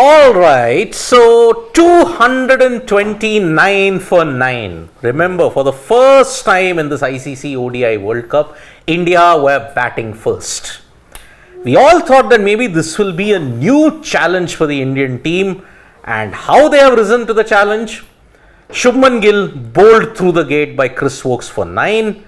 Alright, so 229 for 9. Remember, for the first time in this ICC ODI World Cup, India were batting first. We all thought that maybe this will be a new challenge for the Indian team, and how they have risen to the challenge. Shubman Gill bowled through the gate by Chris Wokes for 9.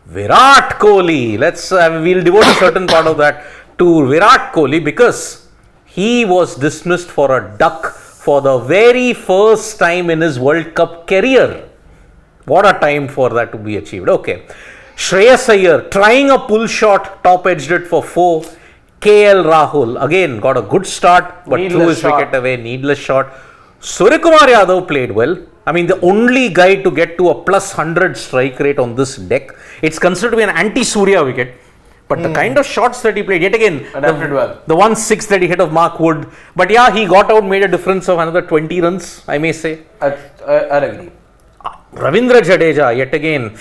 Virat Kohli, we'll devote a certain part of that to Virat Kohli because he was dismissed for a duck for the very first time in his World Cup career. What a time for that to be achieved. Okay. Shreyas Iyer trying a pull shot, top edged it for 4. Rahul again got a good start but threw his wicket away, needless shot. Surya Yadav played well. I mean, the only guy to get to a plus 100 strike rate on this deck. It's considered to be an anti-Surya wicket. But the kind of shots that he played, yet again, the 1-6 that he hit of Mark Wood. But yeah, he got out, made a difference of another 20 runs, I may say. I agree. Ravindra Jadeja, yet again,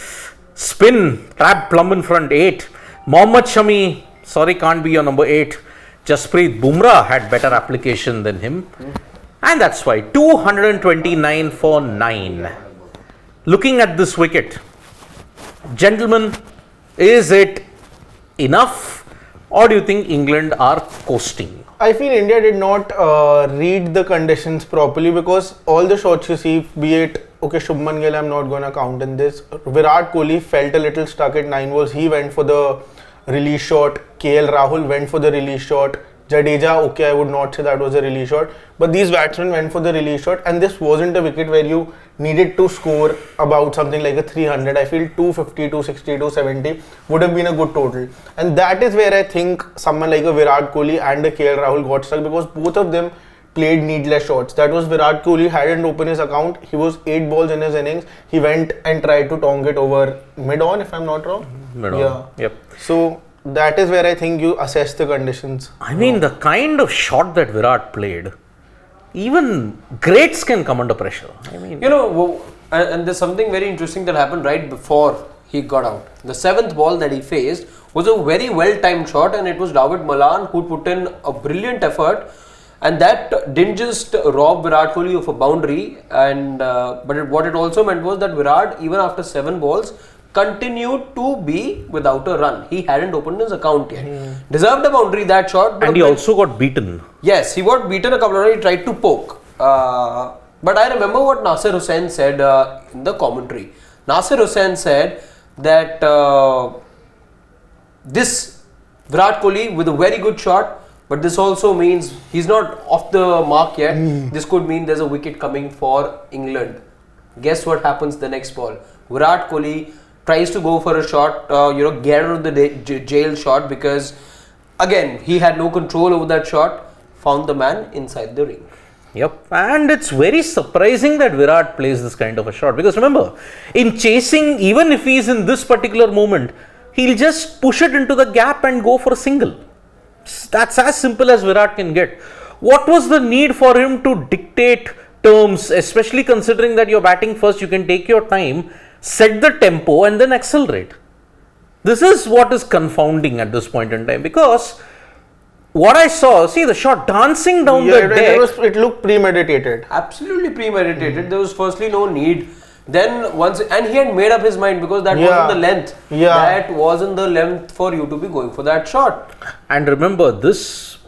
spin, trap plumb in front, 8. Mohammad Shami, sorry, can't be your number 8. Jasprit Bumrah had better application than him. And that's why, 229 for 9. Looking at this wicket, gentlemen, is it enough, or do you think England are coasting? I feel India did not read the conditions properly because all the shots you see, be it, okay, Shubman Gill, I'm not going to count in this. Virat Kohli felt a little stuck at 9 balls. He went for the release shot. Rahul went for the release shot. Jadeja, okay, I would not say that was a release shot. But these batsmen went for the release shot, and this wasn't a wicket where you needed to score about something like a 300. I feel 250, 260, 270 would have been a good total. And that is where I think someone like a Virat Kohli and a Rahul got stuck because both of them played needless shots. That was Virat Kohli hadn't opened his account. He was 8 balls in his innings. He went and tried to tong it over mid-on, if I'm not wrong. Mid-on. Yeah. Yep. So that is where I think you assess the conditions. I mean, the kind of shot that Virat played, even greats can come under pressure. I mean, and there's something very interesting that happened right before he got out. The 7th ball that he faced was a very well-timed shot, and it was David Malan who put in a brilliant effort, and that didn't just rob Virat Kohli of a boundary, and what it also meant was that Virat, even after 7 balls, continued to be without a run. He hadn't opened his account yet. Deserved a boundary, that shot. And he also got beaten. Yes, he got beaten a couple of times. He tried to poke. But I remember what Nasir Hussain said in the commentary. Nasir Hussain said that this Virat Kohli with a very good shot, but this also means he's not off the mark yet. This could mean there's a wicket coming for England. Guess what happens the next ball? Virat Kohli tries to go for a shot, get out of the jail shot because, again, he had no control over that shot, found the man inside the ring. Yep, and it's very surprising that Virat plays this kind of a shot because remember, in chasing, even if he's in this particular moment, he'll just push it into the gap and go for a single. That's as simple as Virat can get. What was the need for him to dictate terms, especially considering that you're batting first, you can take your time, set the tempo and then accelerate. This is what is confounding at this point in time because what I saw, see the shot dancing down the deck. It looked premeditated. Absolutely premeditated. There was firstly no need. Then and he had made up his mind because that wasn't the length. That wasn't the length for you to be going for that shot. And remember, this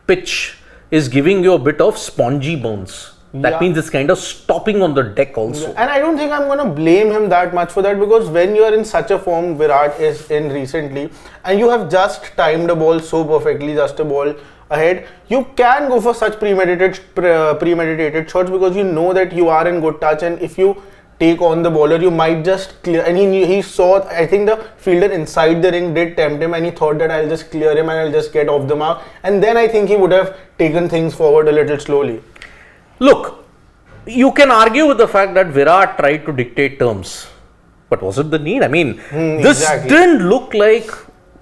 pitch is giving you a bit of spongy bounce. That means it's kind of stopping on the deck also. And I don't think I'm going to blame him that much for that because when you are in such a form Virat is in recently and you have just timed a ball so perfectly, just a ball ahead, you can go for such premeditated shots because you know that you are in good touch, and if you take on the bowler, you might just clear. And he saw, I think the fielder inside the ring did tempt him and he thought that I'll just clear him and I'll just get off the mark, and then I think he would have taken things forward a little slowly. Look, you can argue with the fact that Virat tried to dictate terms, but was it the need? I mean, this didn't look like.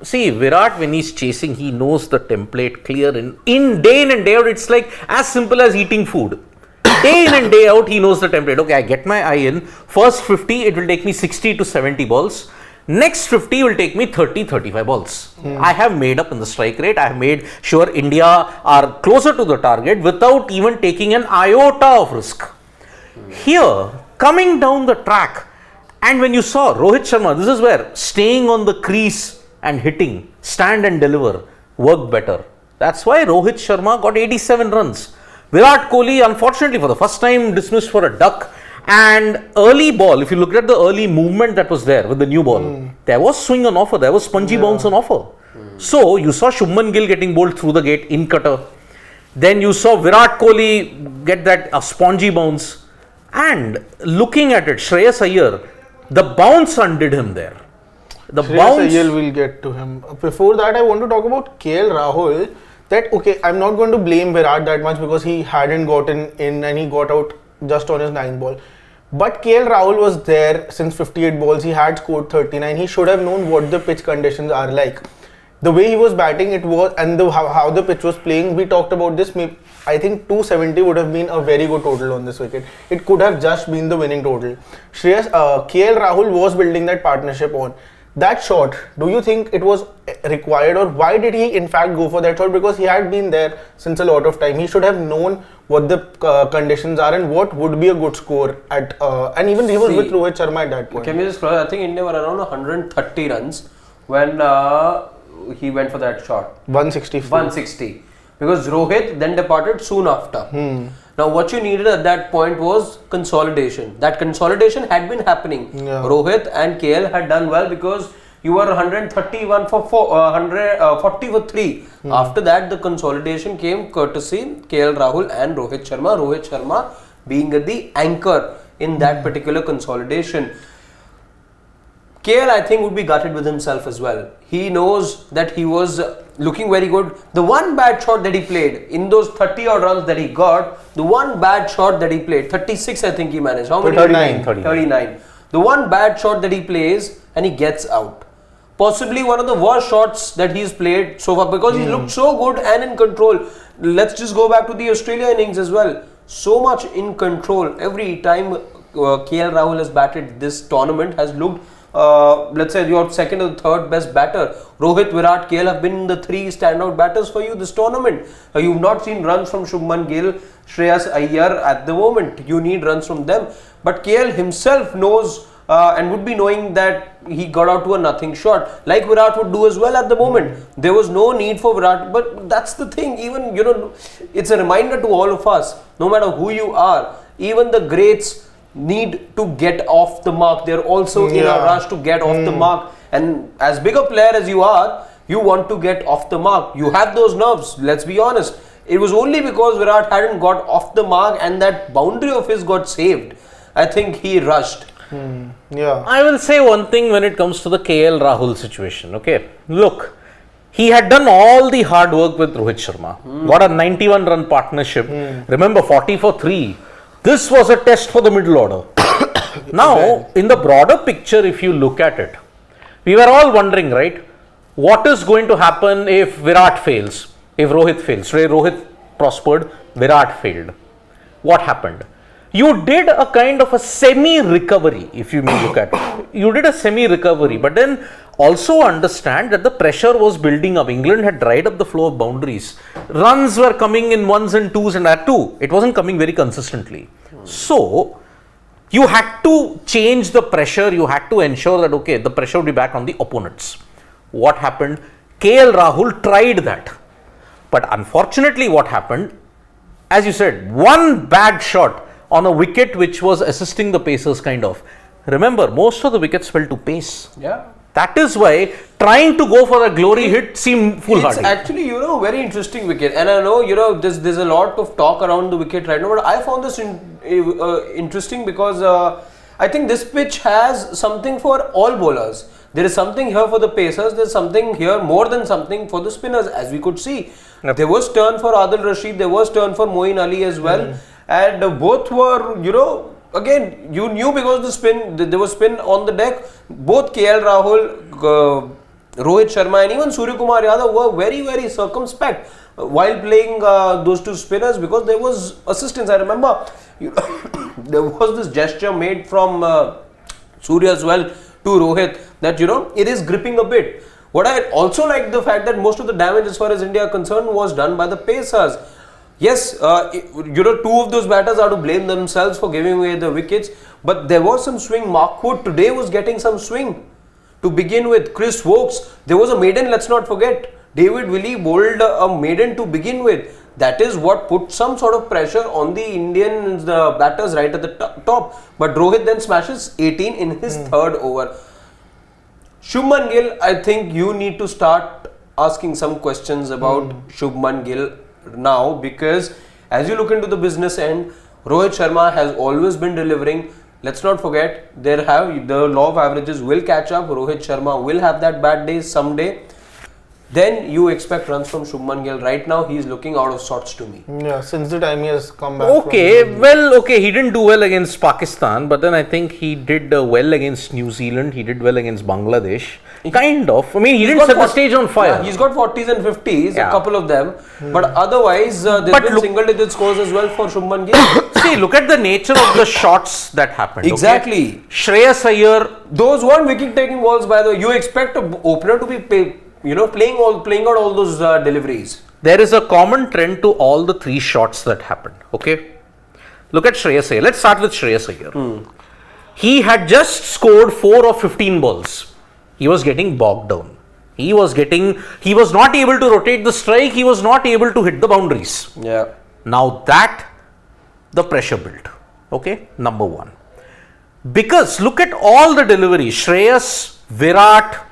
See, Virat, when he's chasing, he knows the template clear in day in and day out. It's like as simple as eating food. Day in and day out, he knows the template. Okay, I get my eye in. First 50, it will take me 60 to 70 balls. Next 50 will take me 30-35 balls. I have made up in the strike rate. I have made sure India are closer to the target without even taking an iota of risk. Here, coming down the track, and when you saw Rohit Sharma, this is where staying on the crease and hitting, stand and deliver, worked better. That's why Rohit Sharma got 87 runs. Virat Kohli, unfortunately, for the first time, dismissed for a duck. And early ball, if you look at the early movement that was there with the new ball, there was swing on offer, there was spongy bounce on offer. So you saw Shubman Gill getting bowled through the gate in cutter. Then you saw Virat Kohli get that spongy bounce. And looking at it, Shreyas Iyer, the bounce undid him there. The bounce. Iyer will get to him. Before that, I want to talk about KL Rahul. That okay, I'm not going to blame Virat that much because he hadn't gotten in and he got out just on his 9th ball. But KL Rahul was there since 58 balls. He had scored 39. He should have known what the pitch conditions are like. The way he was batting, it was, and how the pitch was playing. We talked about this. I think 270 would have been a very good total on this wicket. It could have just been the winning total. KL Rahul was building that partnership on. That shot, do you think it was required, or why did he in fact go for that shot? Because he had been there since a lot of time. He should have known what the conditions are and what would be a good score at, and even he was with Rohit Sharma at that point. Can we just I think India were around 130 runs when he went for that shot. 160. Because Rohit then departed soon after. Now what you needed at that point was consolidation. That consolidation had been happening. Rohit and KL had done well because you were 131 for 40 for 3. After that, the consolidation came courtesy KL Rahul and Rohit Sharma. Rohit Sharma being the anchor in that particular consolidation. KL, I think, would be gutted with himself as well. He knows that he was looking very good. The one bad shot that he played in those 30 odd runs that he got, the one bad shot that he played, 36 I think he managed. How many? 39. The one bad shot that he plays and he gets out. Possibly one of the worst shots that he's played so far because he looked so good and in control. Let's just go back to the Australia innings as well. So much in control. Every time KL Rahul has batted this tournament has looked let's say your second or third best batter. Rohit, Virat, KL have been the 3 standout batters for you this tournament. You've not seen runs from Shubman Gill, Shreyas Iyer at the moment. You need runs from them. But KL himself knows and would be knowing that he got out to a nothing shot, like Virat would do as well at the moment. There was no need for Virat, but that's the thing. Even, it's a reminder to all of us, no matter who you are, even the greats need to get off the mark. They're also in a rush to get off the mark, and as big a player as you are, you want to get off the mark. You have those nerves, let's be honest. It was only because Virat hadn't got off the mark and that boundary of his got saved. I think he rushed. I will say one thing when it comes to the KL Rahul situation. Okay, look, he had done all the hard work with Rohit Sharma, got a 91 run partnership. Remember, 40 for 3. This was a test for the middle order. Now, in the broader picture, if you look at it, we were all wondering, right, what is going to happen if Virat fails, if Rohit fails? Today, Rohit prospered, Virat failed. What happened? You did a kind of a semi-recovery, if you may look at it. You did a semi-recovery, but then also understand that the pressure was building up. England had dried up the flow of boundaries. Runs were coming in 1s and 2s, and at 2, it wasn't coming very consistently. So, you had to change the pressure. You had to ensure that, okay, the pressure would be back on the opponents. What happened? KL Rahul tried that. But unfortunately, what happened? As you said, one bad shot on a wicket which was assisting the pacers kind of. Remember, most of the wickets fell to pace. That is why trying to go for a glory hit seemed foolhardy. It's actually, very interesting wicket. And I know, there's a lot of talk around the wicket right now. But I found this interesting because I think this pitch has something for all bowlers. There is something here for the pacers. There's something here, more than something for the spinners, as we could see. There was turn for Adil Rashid. There was turn for Moeen Ali as well. And both were, again, you knew because there was spin on the deck. Both KL Rahul, Rohit Sharma and even Surya Yadav were very, very circumspect while playing those two spinners because there was assistance. I remember there was this gesture made from Surya as well to Rohit that it is gripping a bit. What I also like the fact that most of the damage as far as India are concerned was done by the pacers. Yes, two of those batters are to blame themselves for giving away the wickets, but there was some swing. Mark Wood today was getting some swing. To begin with, Chris Wokes, there was a maiden, let's not forget. David Willey bowled a maiden to begin with. That is what put some sort of pressure on the Indian batters right at the top. But Rohit then smashes 18 in his third over. Shubman Gill, I think you need to start asking some questions about Shubman Gill now, because as you look into the business end, Rohit Sharma has always been delivering. Let's not forget, the law of averages will catch up. Rohit Sharma will have that bad day someday. Then you expect runs from Shubman Gill. Right now, he is looking out of sorts to me. Yeah, since the time he has come back. Okay, he didn't do well against Pakistan, but then I think he did well against New Zealand. He did well against Bangladesh. Kind of. I mean, he didn't set the stage on fire. Yeah, he's got 40s and 50s, a couple of them. But otherwise, there's been single-digit scores as well for Shubman Gill. See, look at the nature of the shots that happened. Exactly. Okay? Shreyas Iyer. Those weren't wicket-taking balls, by the way. You expect an opener to be playing out all those deliveries. There is a common trend to all the three shots that happened. Okay, look at Shreyas Iyer. Let's start with Shreyas Iyer. He had just scored 4 of 15 balls. He was getting bogged down. He was not able to rotate the strike. He was not able to hit the boundaries. Yeah. Now that the pressure built. Okay, number one. Because look at all the deliveries. Shreyas, Virat,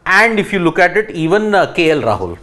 and if you look at it, even KL Rahul.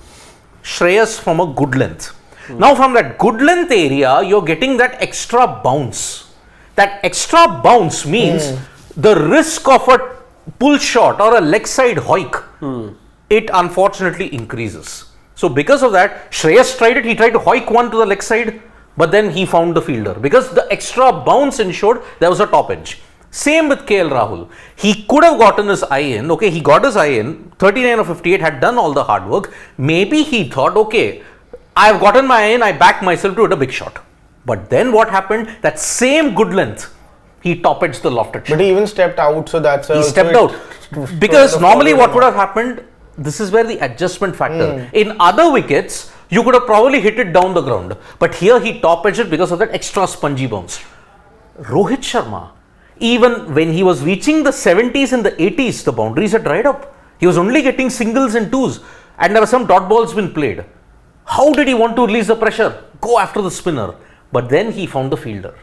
Shreyas from a good length. Now from that good length area, you're getting that extra bounce. That extra bounce means the risk of a pull shot or a leg side hoik, it unfortunately increases. So because of that, Shreyas tried it. He tried to hoik one to the leg side, but then he found the fielder. Because the extra bounce ensured there was a top edge. Same with KL Rahul. He could have gotten his eye in. Okay, he got his eye in. 39 of 58, had done all the hard work. Maybe he thought, okay, I've gotten my eye in, I back myself to hit a big shot. But then what happened? That same good length, he top edged the lofted shot. But he even stepped out, so that's he stepped out. Because normally what would have happened, this is where the adjustment factor. In other wickets, you could have probably hit it down the ground. But here he top edged it because of that extra spongy bounce. Rohit Sharma, even when he was reaching the 70s and the 80s, the boundaries had dried up. He was only getting singles and twos, and there were some dot balls been played. How did he want to release the pressure? Go after the spinner. But then he found the fielder.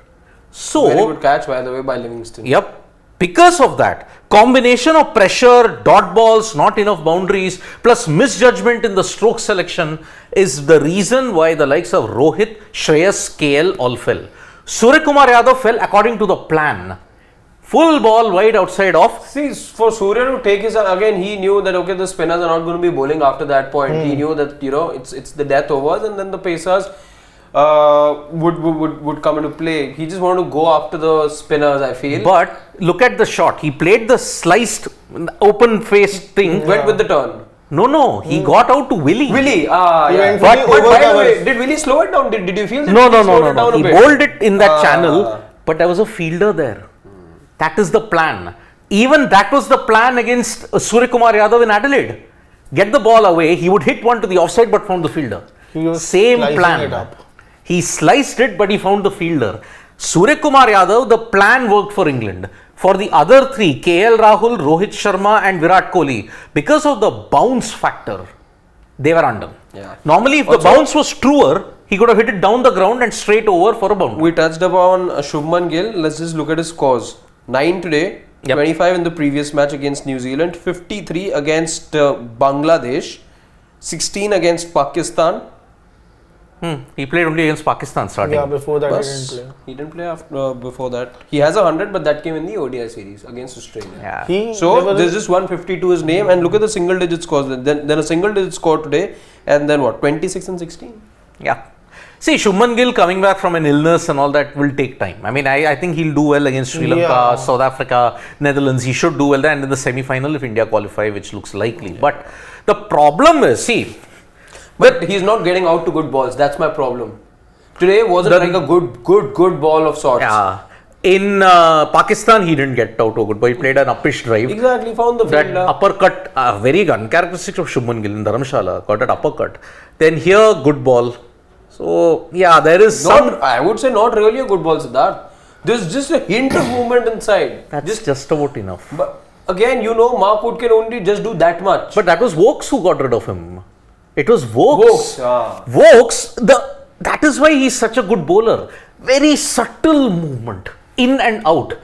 So, very good catch, by the way, by Livingston. Yep. Because of that, combination of pressure, dot balls, not enough boundaries, plus misjudgment in the stroke selection is the reason why the likes of Rohit, Shreyas, KL all fell. Surya Yadav fell according to the plan. Full ball wide outside off. See, for Surya to take his, again, he knew that, okay, the spinners are not going to be bowling after that point. He knew that, it's the death overs, and then the pacers would come into play. He just wanted to go after the spinners, I feel. But look at the shot. He played the sliced, open-faced thing. Went with the turn. No, he got out to Willey. Yeah. But by the way, did Willey slow it down? Did you feel that No. He He bowled it in that channel, but there was a fielder there. That is the plan. Even that was the plan against Surya Yadav in Adelaide. Get the ball away. He would hit one to the offside, but found the fielder. Same plan. He sliced it, but he found the fielder. Surya Yadav, the plan worked for England. For the other three, KL Rahul, Rohit Sharma and Virat Kohli, because of the bounce factor, they were undone. Yeah. Normally, if the bounce was truer, he could have hit it down the ground and straight over for a boundary. We touched upon Shubman Gill. Let's just look at his scores. 9 today, 25 in the previous match against New Zealand, 53 against Bangladesh, 16 against Pakistan. He played only against Pakistan starting. Yeah, before that he didn't play. He didn't play after, before that. He has 100, but that came in the ODI series against Australia. Yeah. So there's just 150 to his name, and look at the single digit scores. Then a single digit score today, and then what? 26 and 16. Yeah. See, Shubman Gill coming back from an illness and all that will take time. I mean, I think he'll do well against Sri Lanka, South Africa, Netherlands. He should do well there, and in the semi-final if India qualify, which looks likely. Yeah. But the problem is, but he's not getting out to good balls. That's my problem. Today wasn't like a good ball of sorts. Yeah. In Pakistan, he didn't get out to a good ball. He played an uppish drive. Exactly, found the That fielder. uppercut, very uncharacteristic of Shubman Gill in Dharamshala, got that uppercut. Then here, good ball. So, yeah, there is some. I would say not really a good ball, Siddharth. There's just a hint of movement inside. That's just about enough. But again, Mark Wood can only just do that much. But that was Vokes who got rid of him. It was Vokes. Vokes, Vokes, that is why he's such a good bowler. Very subtle movement, in and out.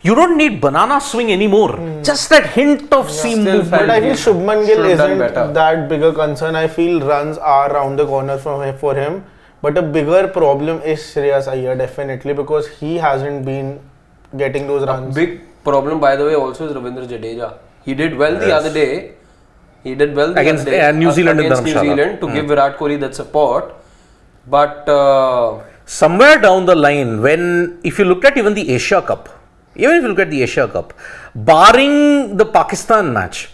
You don't need banana swing anymore. Just that hint of seam still movement. But I feel Shubman Gill Should have done isn't better. that big a concern. I feel runs are round the corner for him. But a bigger problem is Shreyas Iyer, definitely, because he hasn't been getting those runs. Big problem, by the way, also is Ravindra Jadeja. He did well the other day. Against New Zealand in against New Dharamshala. Zealand to give Virat Kohli that support. But Somewhere down the line, if you look at even the Asia Cup, barring the Pakistan match,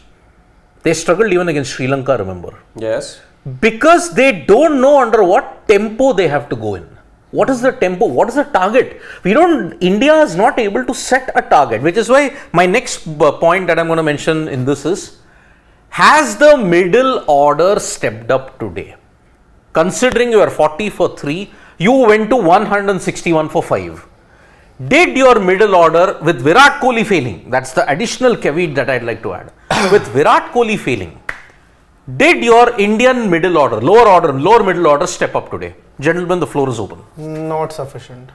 they struggled even against Sri Lanka, remember? yes, Because they don't know under what tempo they have to go in. What is the tempo? What is the target? India is not able to set a target, which is why my next point that I'm going to mention in this is, has the middle order stepped up today? Considering you are 40 for 3, you went to 161 for 5. Did your middle order, with Virat Kohli failing, that's the additional caveat that I'd like to add, with Virat Kohli failing, did your Indian middle order, lower middle order step up today? Gentlemen, the floor is open. Not sufficient.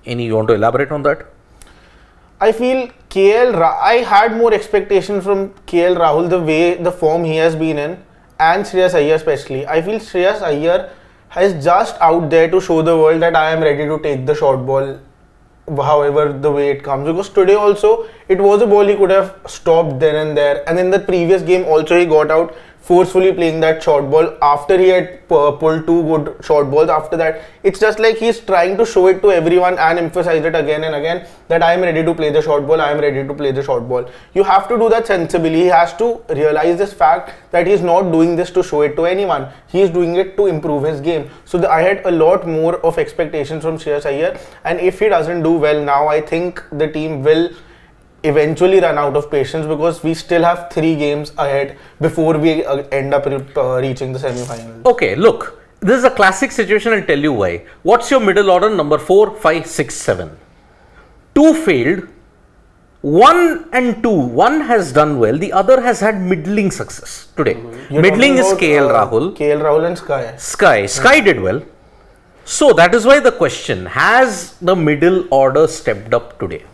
You want to elaborate on that? I feel I had more expectations from KL Rahul, the form he has been in, and Shreyas Iyer especially. I feel Shreyas Iyer is just out there to show the world that I am ready to take the short ball however the way it comes, because today also it was a ball he could have stopped then and there, and in the previous game also he got out forcefully playing that short ball after he had pulled 2 good short balls. After that, it's just like he's trying to show it to everyone and emphasize it again and again that I am ready to play the short ball, I am ready to play the short ball. You have to do that sensibly. He has to realize this fact that he's not doing this to show it to anyone. He is doing it to improve his game. So I had a lot more of expectations from Shreyas Iyer, and if he doesn't do well now, I think the team will eventually run out of patience, because we still have 3 games ahead before we end up reaching the semi-finals. Okay, look, this is a classic situation. I'll tell you why. What's your middle order? Number 4, 5, 6, 7. 2 failed. 1 and 2. 1 has done well. The other has had middling success today. You're Middling is talking KL about, Rahul. KL Rahul and Sky. Sky did well. So that is why the question, has the middle order stepped up today?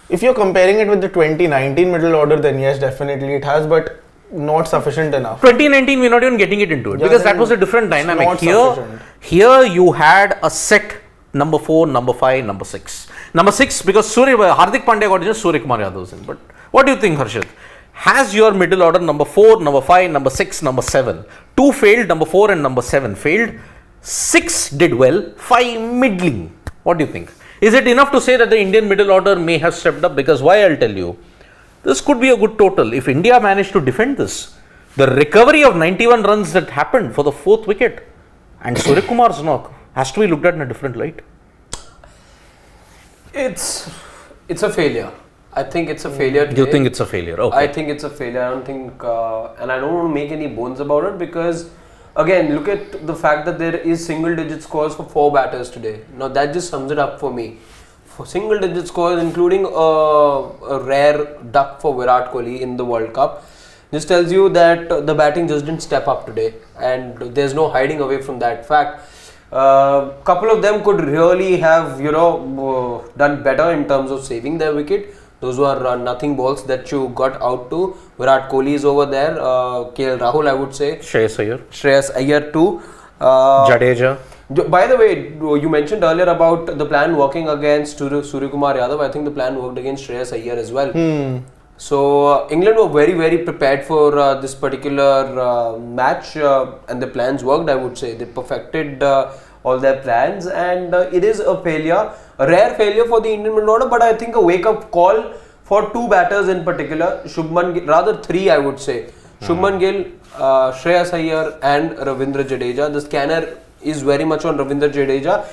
If you're comparing it with the 2019 middle order, then yes, definitely it has, but not sufficient enough. 2019, we're not even getting it into it, because that was a different dynamic. not sufficient. Here you had a set number 4, number 5, number 6. Number 6, because Hardik Pandya got in, Surya Kumar Yadav was in. But what do you think, Harshit? Has your middle order number 4, number 5, number 6, number 7? 2 failed, number 4 and number 7 failed. 6 did well, 5 middling. What do you think? Is it enough to say that the Indian middle order may have stepped up? Because why, I'll tell you. This could be a good total. If India managed to defend this, the recovery of 91 runs that happened for the 4th wicket and Surya Kumar's knock has to be looked at in a different light. it's a failure. I think it's a failure today. You think it's a failure? Okay. I think it's a failure. I don't think, and I don't want to make any bones about it, because again, look at the fact that there is single-digit scores for 4 batters today. Now that just sums it up for me. For single-digit scores, including a rare duck for Virat Kohli in the World Cup, this tells you that the batting just didn't step up today, and there's no hiding away from that fact. Couple of them could really have, done better in terms of saving their wicket. Those were nothing balls that you got out to. Virat Kohli is over there. KL Rahul, I would say. Shreyas Iyer too. Jadeja. By the way, you mentioned earlier about the plan working against Surya Kumar Yadav. I think the plan worked against Shreyas Iyer as well. So England were very, very prepared for this particular match, and the plans worked, I would say. They perfected all their plans, and it is a failure, a rare failure for the Indian middle order, but I think a wake-up call for 2 batters in particular, Shubman Gill, rather 3 I would say. Shubman Gill, Shreyas Iyer and Ravindra Jadeja. The scanner is very much on Ravindra Jadeja,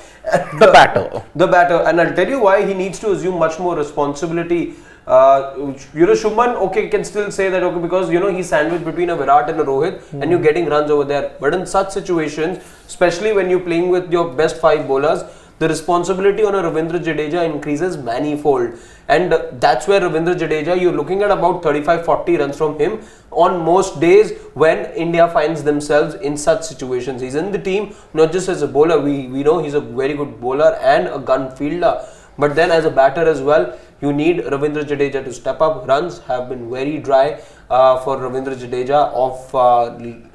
The batter. The batter, and I'll tell you why he needs to assume much more responsibility. Shubman, okay, can still say that, okay, because he's sandwiched between a Virat and a Rohit, and you're getting runs over there. But in such situations, especially when you're playing with your best 5 bowlers, the responsibility on a Ravindra Jadeja increases manifold, and that's where Ravindra Jadeja, you're looking at about 35-40 runs from him on most days when India finds themselves in such situations. He's in the team not just as a bowler, we know he's a very good bowler and a gun fielder, but then as a batter as well. You need Ravindra Jadeja to step up. Runs have been very dry for Ravindra Jadeja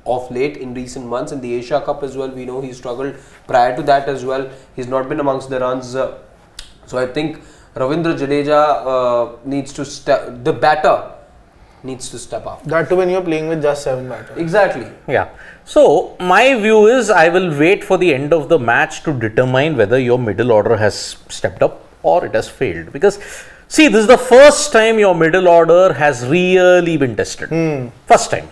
of late in recent months. In the Asia Cup as well, we know he struggled prior to that as well. He's not been amongst the runs. So I think Ravindra Jadeja needs to the batter needs to step up. That too when you're playing with just 7 batters. Exactly. Yeah. So my view is I will wait for the end of the match to determine whether your middle order has stepped up or it has failed. Because see, this is the first time your middle order has really been tested. First time.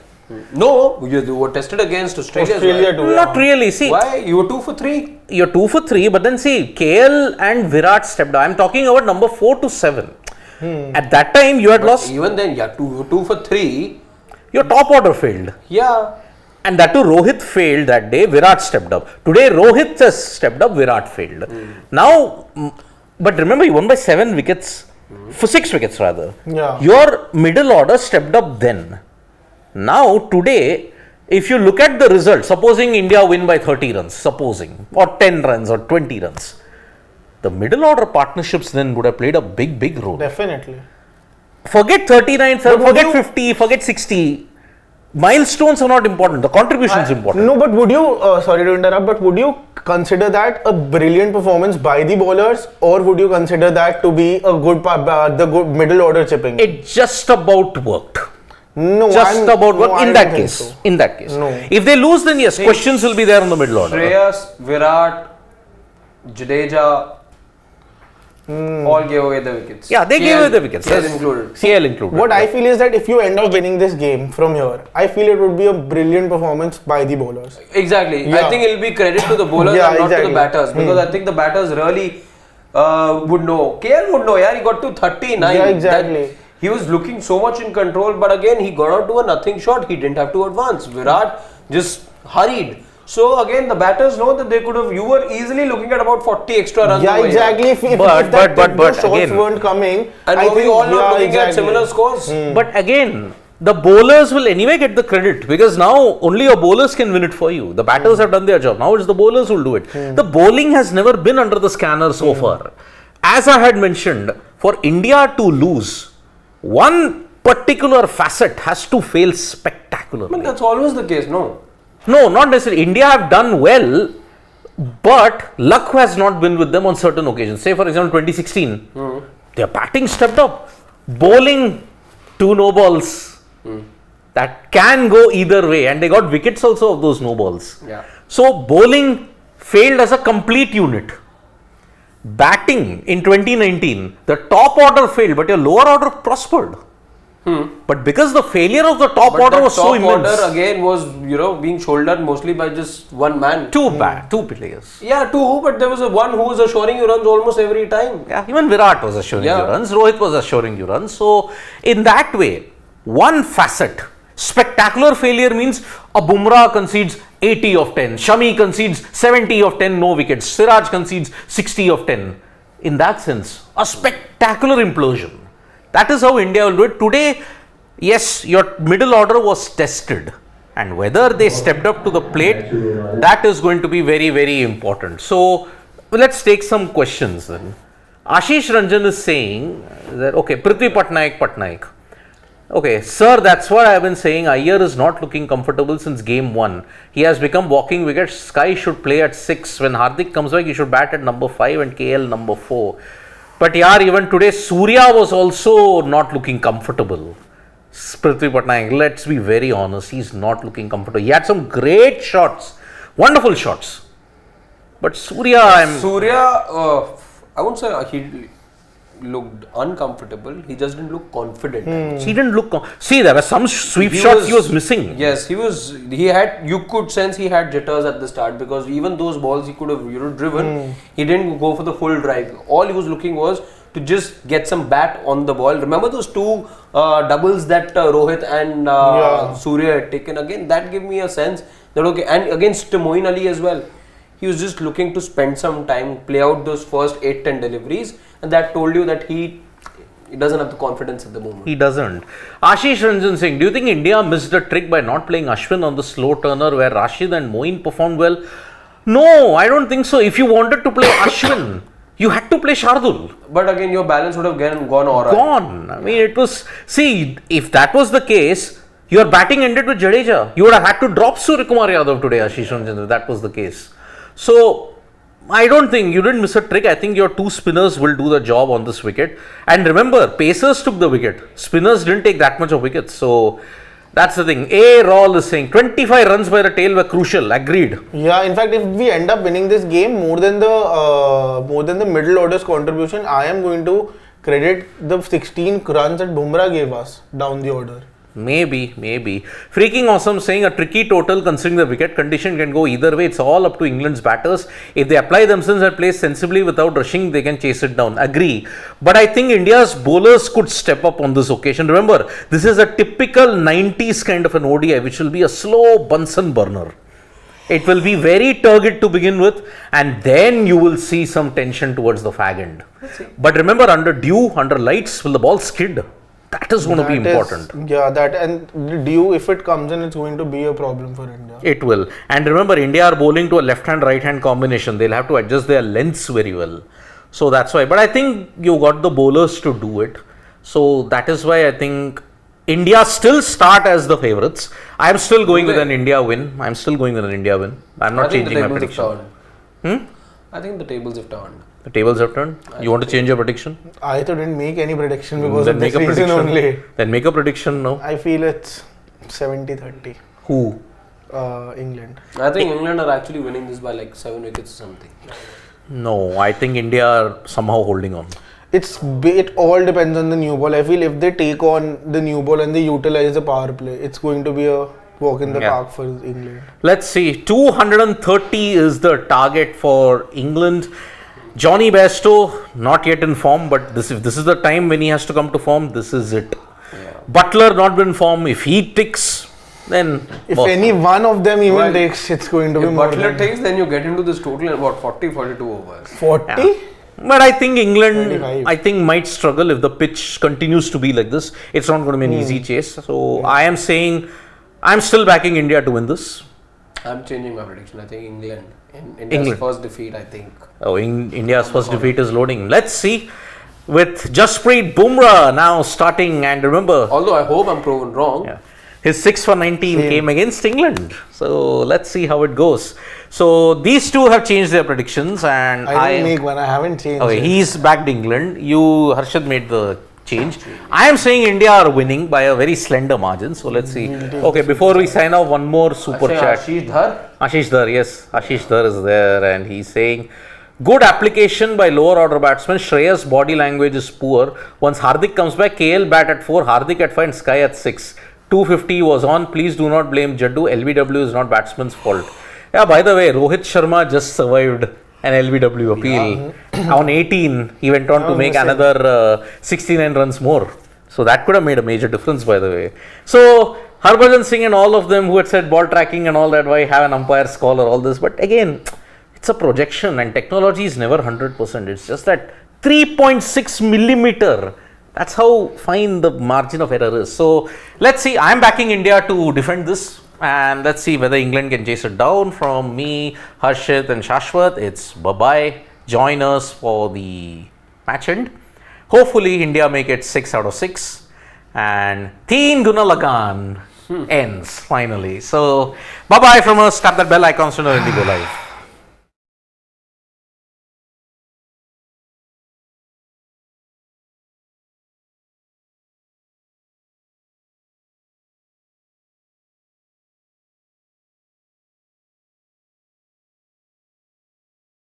No, you were tested against Australia too. Not really. See, why? You were 2 for 3. You're 2 for 3, but then see, KL and Virat stepped up. I'm talking about number 4 to 7. At that time, you had lost. Even then, yeah, 2 for 3. Your top order failed. Yeah. And that too, Rohit failed that day, Virat stepped up. Today, Rohit has stepped up, Virat failed. Now, but remember, you won by 7 wickets. For 6 wickets rather. Yeah. Your middle order stepped up then. Now, today, if you look at the result, supposing India win by 30 runs, supposing, or 10 runs or 20 runs, the middle order partnerships then would have played a big role. Definitely. Forget 39, forget 50, forget 60. Milestones are not important. The contribution is important. No, but would you, sorry to interrupt, but would you consider that a brilliant performance by the bowlers, or would you consider that to be a good, the good middle order chipping? It just about worked. No, Just about worked no, in I that don't think case. so. In that case. No. If they lose, then yes, questions will be there on the middle order. Shreyas, Virat, Jadeja, all gave away the wickets. Yeah, they gave away the wickets. KL included. CL included. What I feel is that if you end up winning this game from here, I feel it would be a brilliant performance by the bowlers. Exactly. Yeah. I think it'll be credit to the bowlers Yeah, and not to exactly. the batters, because I think the batters really would know. KL would know, yeah, he got to 39. Yeah, exactly. He was looking so much in control, but again, he got out to a nothing shot. He didn't have to advance. Virat just hurried. So again, the batters know that they could have. You were easily looking at about 40 extra runs. Yeah, over exactly. here. If those shots again, weren't coming, And I were we think, all not yeah, looking at exactly. similar scores? But again, the bowlers will anyway get the credit because now only your bowlers can win it for you. The batters have done their job. Now it's the bowlers who will do it. The bowling has never been under the scanner so far. As I had mentioned, for India to lose, one particular facet has to fail spectacularly. But that's always the case, no? No, not necessarily. India have done well, but luck has not been with them on certain occasions. Say, for example, 2016, their batting stepped up. Bowling, 2 no balls. That can go either way, and they got wickets also of those no balls. Yeah. So, bowling failed as a complete unit. Batting in 2019, the top order failed, but your lower order prospered. But because the failure of the top order was so immense. Top order again was, being shouldered mostly by just one man. Two players. Yeah, 2, but there was one who was assuring you runs almost every time. Yeah, even Virat was assuring you runs, Rohit was assuring you runs. So, in that way, one facet, spectacular failure means a Bumrah concedes 80 of 10, Shami concedes 70 of 10, no wickets, Siraj concedes 60 of 10. In that sense, a spectacular implosion. That is how India will do it. Today, yes, your middle order was tested, and whether they stepped up to the plate, that is going to be very important. So, let's take some questions then. Ashish Ranjan is saying that, okay, Prithvi Patnaik. Okay, sir, that's what I have been saying. Iyer is not looking comfortable since game 1. He has become walking wicket. Sky should play at 6. When Hardik comes back, he should bat at number 5 and KL number 4. But yeah, even today, Surya was also not looking comfortable. Prithvi Patnaik, let's be very honest, he's not looking comfortable. He had some great shots, wonderful shots. But Surya, I won't say looked uncomfortable. He just didn't look confident. He didn't look. See, there were some sweep shots he was missing. Yes, he was. He had. You could sense he had jitters at the start because even those balls he could have driven. He didn't go for the full drive. All he was looking was to just get some bat on the ball. Remember those two doubles that Rohit and Surya had taken again? That gave me a sense that okay, and against Moeen Ali as well. He was just looking to spend some time, play out those first 8-10 deliveries, and that told you that he doesn't have the confidence at the moment. He doesn't. Ashish Ranjan Singh, do you think India missed a trick by not playing Ashwin on the slow turner where Rashid and Moeen performed well? No, I don't think so. If you wanted to play Ashwin, you had to play Shardul. But again, your balance would have gone alright. Gone. I mean, it was. See, if that was the case, your batting ended with Jadeja. You would have had to drop Surya Yadav today, Ashish Ranjan, if that was the case. So, I don't think you didn't miss a trick. I think your two spinners will do the job on this wicket. And remember, pacers took the wicket. Spinners didn't take that much of wickets. So, that's the thing. A. Rawl is saying 25 runs by the tail were crucial. Agreed. Yeah, in fact, if we end up winning this game more than the middle order's contribution, I am going to credit the 16 runs that Bumrah gave us down the order. Maybe. Freaking awesome saying a tricky total considering the wicket condition can go either way. It's all up to England's batters. If they apply themselves and play sensibly without rushing, they can chase it down. Agree. But I think India's bowlers could step up on this occasion. Remember, this is a typical 90s kind of an ODI, which will be a slow Bunsen burner. It will be very turgid to begin with, and then you will see some tension towards the fag end. But remember, under dew, under lights, will the ball skid? That is going to be important. And dew, if it comes in, it's going to be a problem for India. It will. And remember, India are bowling to a left-hand, right-hand combination. They'll have to adjust their lengths very well. So that's why. But I think you got the bowlers to do it. So that is why I think India still start as the favourites. I am still going with an India win. I'm not changing my prediction. I think the tables have turned. The tables have turned? You want to change your prediction? I didn't make any prediction because of this reason only. Then make a prediction now. I feel it's 70-30. Who? England. I think England are actually winning this by like 7 wickets or something. No, I think India are somehow holding on. It all depends on the new ball. I feel if they take on the new ball and they utilize the power play, it's going to be a walk in the park for England. Let's see. 230 is the target for England. Johnny Bairstow, not yet in form, but if this is the time when he has to come to form, this is it. Yeah. Butler not been in form. If he ticks, then... If any one of them even takes, it's going to be more. If Butler takes, then you get into this total in about 40-42 overs. 40? Yeah. But I think England, 25. Might struggle if the pitch continues to be like this. It's not going to be an easy chase. So, I am saying, I'm still backing India to win this. I'm changing my prediction. I think England. India's first defeat, I think. India's first defeat is loading. Let's see. With Jasprit Bumrah now starting, and remember... Although I hope I'm proven wrong. Yeah, his 6 for 19 came against England. So, let's see how it goes. So, these two have changed their predictions, and I didn't make one. I haven't changed it. He's backed England. Harshad made the change. I am saying India are winning by a very slender margin. So, let's see. Okay, before we sign off, one more super chat. Ashish Dhar, yes. Ashish Dhar is there, and he's saying, good application by lower order batsmen. Shreyas' body language is poor. Once Hardik comes back, KL bat at 4, Hardik at 5 and Sky at 6. 250 was on. Please do not blame Jaddu. LBW is not batsman's fault. Yeah, by the way, Rohit Sharma just survived an LBW appeal. On 18, he went on to make another 69 runs more. So that could have made a major difference, by the way. So, Harbhajan Singh and all of them who had said ball tracking and all that, why have an umpire's call or all this. But again, it's a projection and technology is never 100%. It's just that 3.6 millimeter. That's how fine the margin of error is. So, let's see. I'm backing India to defend this. And let's see whether England can chase it down. From me, Harshit and Shashwat, it's bye-bye. Join us for the match end. Hopefully, India make it 6 out of 6. And Teen Guna Lagan ends finally. So, bye-bye from us. Tap that bell icon so you know when we go live.